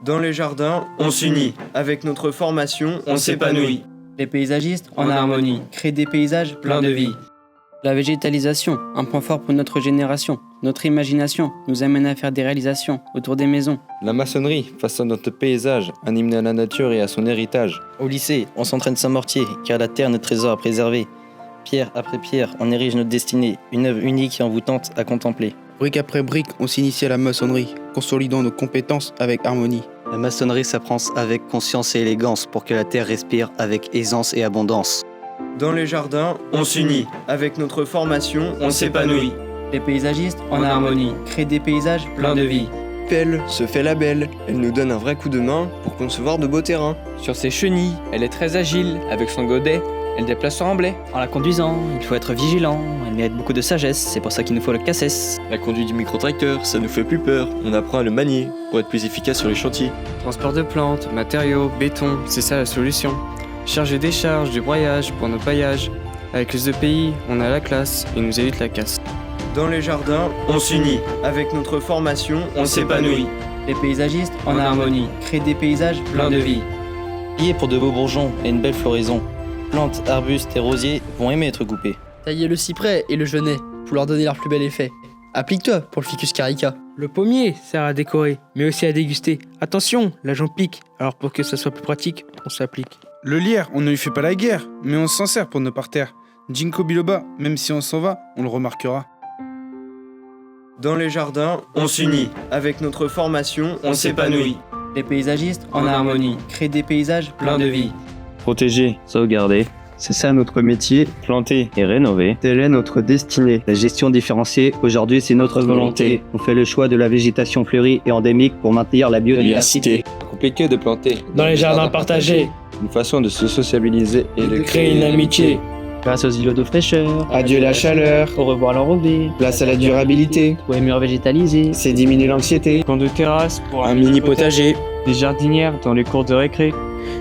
Dans les jardins, on s'unit. Avec notre formation, on s'épanouit. Les paysagistes, en harmonie, créent des paysages pleins de vie. La végétalisation, un point fort pour notre génération. Notre imagination nous amène à faire des réalisations autour des maisons. La maçonnerie façonne notre paysage, un hymne à la nature et à son héritage. Au lycée, on s'entraîne sans mortier, car la terre est notre trésor à préserver. Pierre après pierre, on érige notre destinée, une œuvre unique et envoûtante à contempler. Brique après brique, on s'initie à la maçonnerie, consolidant nos compétences avec harmonie. La maçonnerie s'apprend avec conscience et élégance pour que la terre respire avec aisance et abondance. Dans les jardins, on s'unit. Avec notre formation, on s'épanouit. Les paysagistes, en harmonie, créent des paysages pleins de vie. Pelle se fait la belle, elle nous donne un vrai coup de main pour concevoir de beaux terrains. Sur ses chenilles, elle est très agile, avec son godet, elle déplace son remblai. En la conduisant, il faut être vigilant, elle mérite beaucoup de sagesse, c'est pour ça qu'il nous faut le casses. La conduite du microtracteur, ça nous fait plus peur, on apprend à le manier pour être plus efficace sur les chantiers. Transport de plantes, matériaux, béton, c'est ça la solution. Charge et décharge, du broyage pour nos paillages. Avec les EPI, on a la classe et nous évite la casse. Dans les jardins, on s'unit. Avec notre formation, on s'épanouit. Les paysagistes, en harmonie, créent des paysages pleins de vie. Liés pour de beaux bourgeons et une belle floraison. Plantes, arbustes et rosiers vont aimer être coupés. Tailler le cyprès et le genêt pour leur donner leur plus bel effet. Applique-toi pour le ficus carica. Le pommier sert à décorer, mais aussi à déguster. Attention, l'agent pique, alors pour que ça soit plus pratique, on s'applique. Le lierre, on ne lui fait pas la guerre, mais on s'en sert pour nos parterres. Ginkgo biloba, même si on s'en va, on le remarquera. Dans les jardins, on s'unit. Avec notre formation, on s'épanouit. Les paysagistes, en harmonie, créent des paysages pleins de vie. Protéger, sauvegarder, c'est ça notre métier. Planter et rénover, telle est notre destinée. La gestion différenciée, aujourd'hui c'est notre volonté. On fait le choix de la végétation fleurie et endémique pour maintenir la biodiversité. Compliqué de planter. Dans les jardins partagés, Une façon de se sociabiliser et de créer une amitié. Grâce aux îlots de fraîcheur, Adieu la chaleur, au revoir l'enrobé, place à la durabilité, ou les murs végétalisés. c'est diminuer l'anxiété. Plan de terrasse pour Un mini potager, des jardinières dans les cours de récré.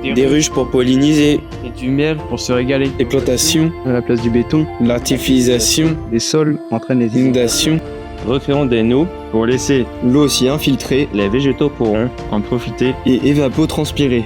des ruches pour polliniser, Et du miel pour se régaler. des plantations, À la place du béton, l'artificialisation, les sols entraînent les inondations. Recréons des naus pour laisser L'eau s'y infiltrer les végétaux pourront en profiter. et évapotranspirer.